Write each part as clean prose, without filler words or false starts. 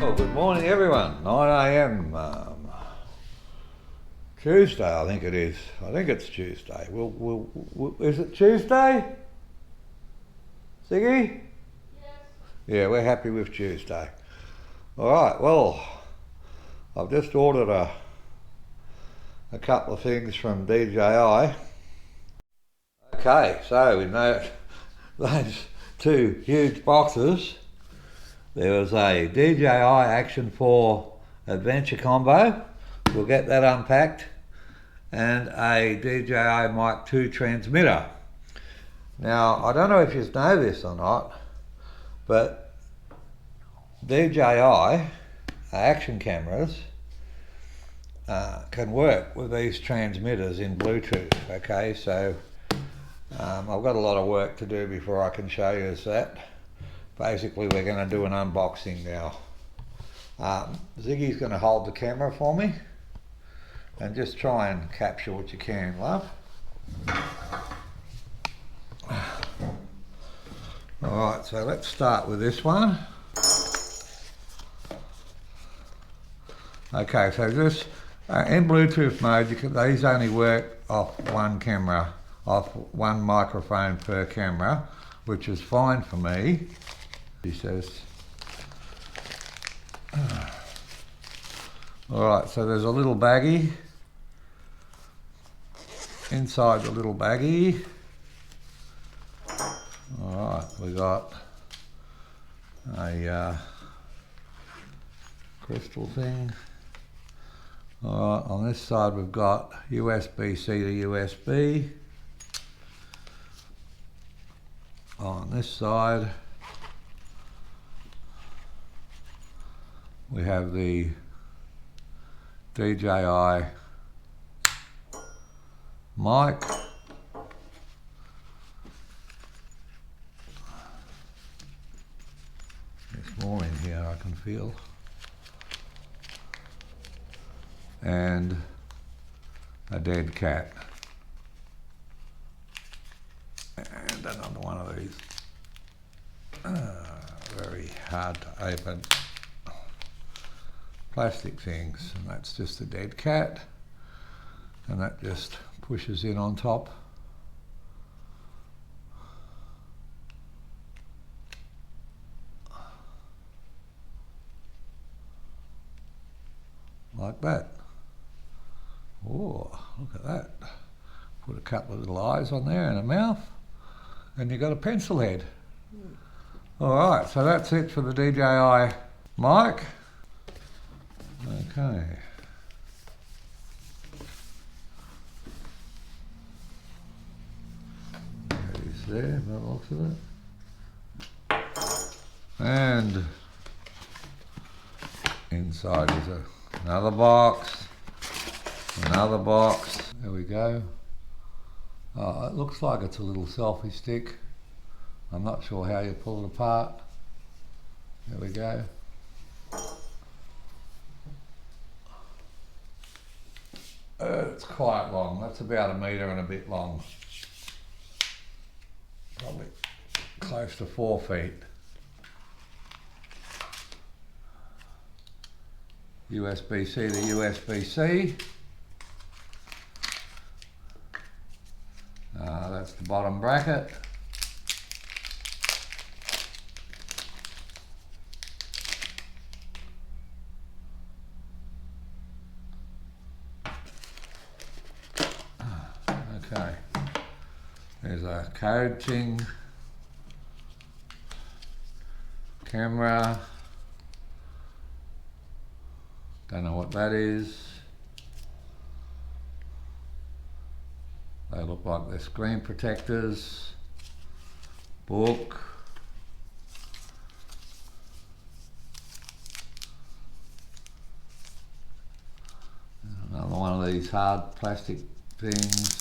Well, good morning everyone. 9 a.m. Tuesday, I think it is. I think it's Tuesday. Is it Tuesday? Ziggy? Yes. Yeah, we're happy with Tuesday. All right. Well, I've just ordered a couple of things from DJI. Okay, so we know those two huge boxes. There was a DJI Action 4 Adventure combo. We'll get that unpacked. And a DJI Mic 2 transmitter. Now, I don't know if you know this or not, but DJI action cameras can work with these transmitters in Bluetooth. Okay, so I've got a lot of work to do before I can show you that. Basically, we're going to do an unboxing now. Ziggy's going to hold the camera for me and just try and capture what you can, love. Alright, so let's start with this one. Okay, so this, in Bluetooth mode, these only work off one camera, off one microphone per camera, which is fine for me. He says. Alright, so there's a little baggie. Inside the little baggie. Alright, we got a crystal thing. Alright, on this side we've got USB-C to USB. On this side we have the DJI mic. There's more in here I can feel. And a dead cat. And another one of these. Very hard to open plastic things. And that's just a dead cat. And that just pushes in on top. Like that. Oh, look at that. Put a couple of little eyes on there and a mouth, and you've got a pencil head. Alright, so that's it for the DJI mic. Okay. There, by the looks of it. And inside is another box, another box. There we go. It looks like it's a little selfie stick. I'm not sure how you pull it apart. There we go. It's quite long. That's about 1 metre and a bit long. Probably close to 4 feet. USB-C to USB-C. That's the bottom bracket. Okay. There's a code thing, camera, don't know what that is. They look like they're screen protectors, book, another one of these hard plastic things.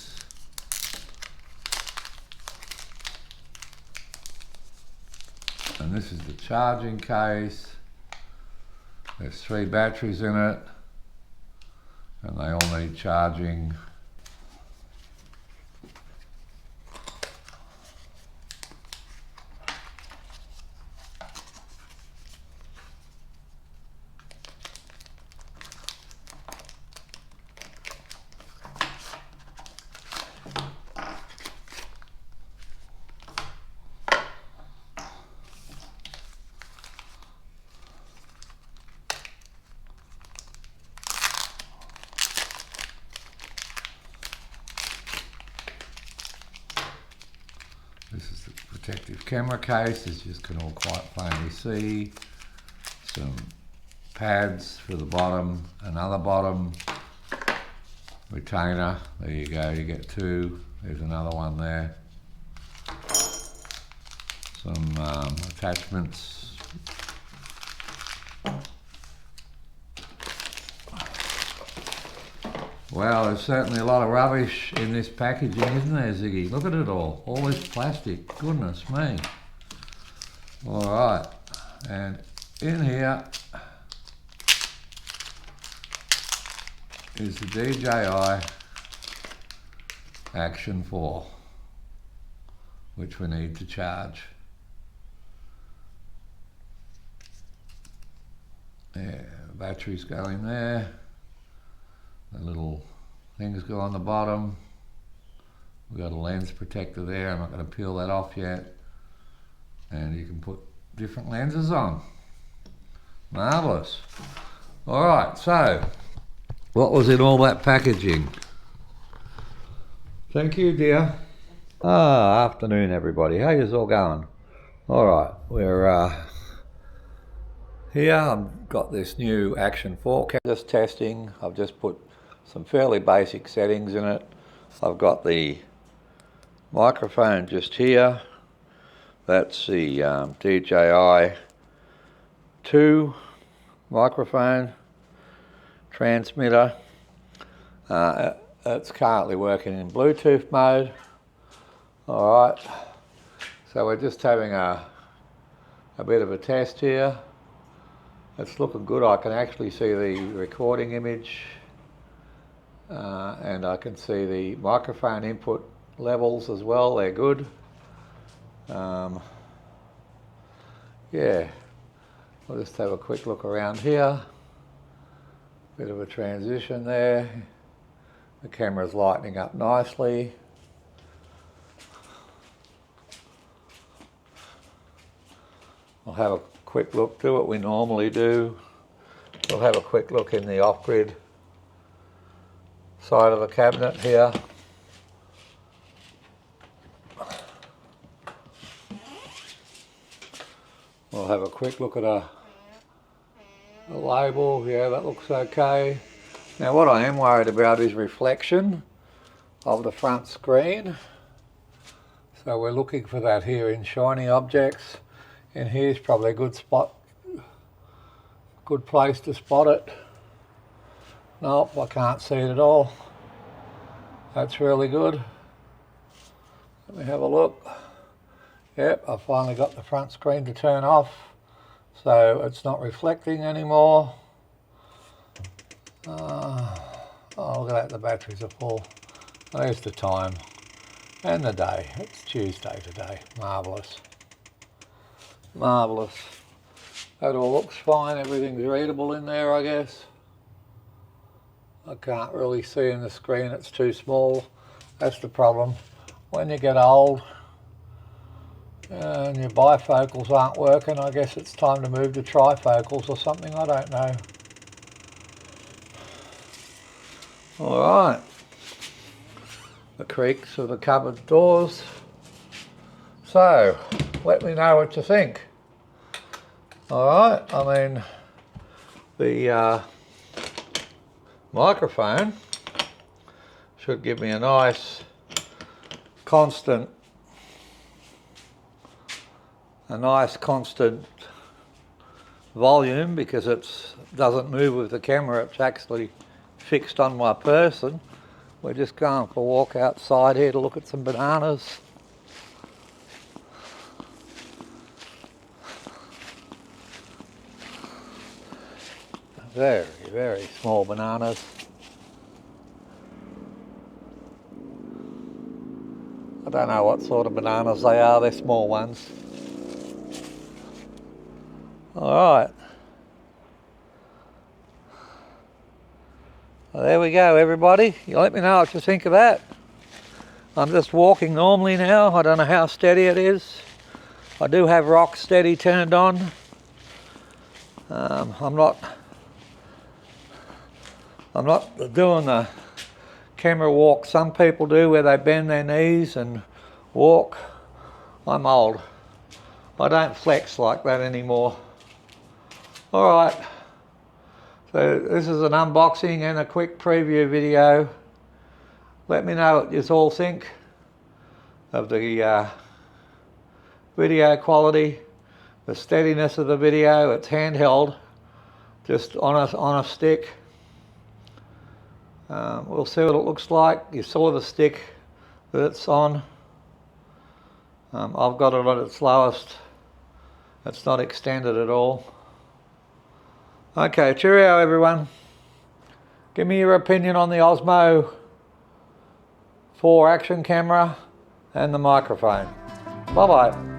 And this is the charging case. There's 3 batteries in it, and they all need charging. protective camera case, as you can all quite plainly see. Some pads for the bottom, another bottom retainer. There you go, you get two. There's another one there. Some attachments. Well, there's certainly a lot of rubbish in this packaging, isn't there, Ziggy? Look at it all this plastic, goodness me. Alright, and in here is the DJI Action 4, which we need to charge. Yeah, the batteries go in there. The little things go on the bottom. We've got a lens protector there. I'm not going to peel that off yet. And you can put different lenses on. Marvellous. Alright, so what was in all that packaging? Thank you, dear. Afternoon, everybody. How is all going? Alright, we're here. I've got this new Action 4 camera. Just testing. I've just put some fairly basic settings in it. I've got the microphone just here. That's the DJI 2 microphone transmitter. It's currently working in Bluetooth mode. Alright, so we're just having a bit of a test here. It's looking good. I can actually see the recording image. And I can see the microphone input levels as well, they're good. Yeah, I'll just have a quick look around here. Bit of a transition there. The camera's lighting up nicely. I'll have a quick look, do what we normally do. We'll have a quick look in the off-grid side of the cabinet here. We'll have a quick look at a label. Yeah, that looks okay. Now what I am worried about is reflection of the front screen. So we're looking for that here in shiny objects. And here's probably a good spot, good place to spot it. Nope, I can't see it at all. That's really good. Let me have a look. Yep, I finally got the front screen to turn off, so it's not reflecting anymore. Oh, look at that, the batteries are full. There's the time and the day. It's Tuesday today. Marvellous. Marvellous. That all looks fine. Everything's readable in there, I guess. I can't really see in the screen, it's too small. That's the problem. When you get old and your bifocals aren't working, I guess it's time to move to trifocals or something, I don't know. Alright. The creaks of the cupboard doors. So, let me know what you think. Alright, I mean, the microphone should give me a nice constant volume, because it doesn't move with the camera, it's actually fixed on my person. We're just going for a walk outside here to look at some bananas. Very, very small bananas. I don't know what sort of bananas they are, they're small ones. Alright. Well, there we go, everybody. You let me know what you think of that. I'm just walking normally now. I don't know how steady it is. I do have rock steady turned on. I'm not doing the camera walk some people do, where they bend their knees and walk. I'm old. I don't flex like that anymore. Alright, so this is an unboxing and a quick preview video. Let me know what you all think of the video quality, the steadiness of the video. It's handheld, just on a stick. We'll see what it looks like. You saw the stick that it's on. I've got it at its lowest. It's not extended at all. Okay, cheerio everyone. Give me your opinion on the Osmo 4 action camera and the microphone. Bye bye.